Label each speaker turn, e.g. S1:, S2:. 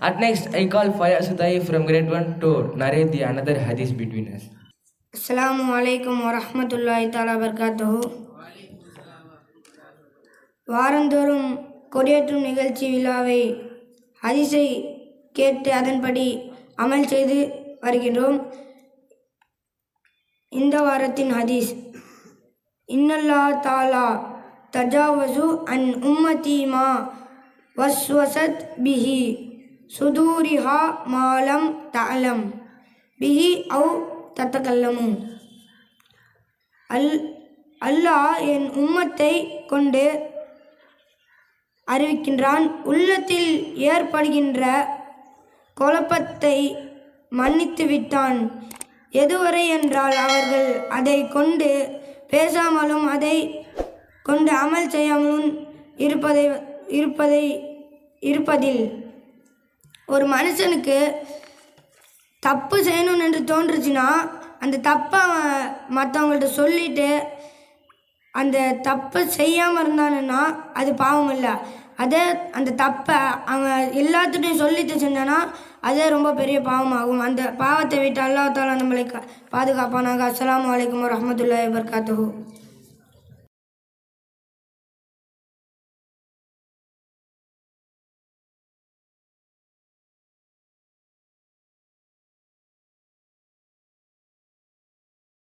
S1: At next, I call Fayaz Sutai from grade 1 to narrate the another hadith between us.
S2: Assalamu alaikum wa rahmatullahi ta'ala barakatuhu. வாரந்தோறும் கொடியேற்றும் நிகழ்ச்சி விழாவை ஹதீஸை கேட்டு அதன்படி அமல் செய்து வருகின்றோம். இந்த வாரத்தின் ஹதீஸ், இன்னல்லாஹ் தஆலா தஜாவசு அன் உம்மதி மா வஸ்வசத் பிஹி சுதூரிஹா மாலம் தஅலம் பிஹி அவ் தத்தகல்லமு. அல்லாஹ் என் உம்மத்தை கொண்டு அறிவிக்கின்றான், உள்ளத்தில் ஏற்படுகின்ற குழப்பத்தை மன்னித்து விட்டான். எதுவரை என்றால் அவர்கள் அதை கொண்டு பேசாமலும் அதை கொண்டு அமல் செய்யாமலும் இருப்பதில் ஒரு மனுஷனுக்கு தப்பு செய்யணும்னு என்று தோன்றுச்சுன்னா அந்த தப்பை மற்றவங்கள்ட்ட சொல்லிட்டு அந்த தப்பை செய்யாமல் இருந்தானுன்னா அது பாவம் இல்லை. அதே அந்த தப்பை அவன் எல்லாத்துட்டையும் சொல்லிட்டு செஞ்சானா அதே ரொம்ப பெரிய பாவமாகும். அந்த பாவத்தை விட்டு அல்லாஹ் தஆலா நம்மளை பாதுகாப்பானாக. அஸ்ஸலாமு அலைக்கும் வரஹ்மத்துல்லாஹி வபரகாத்துஹு.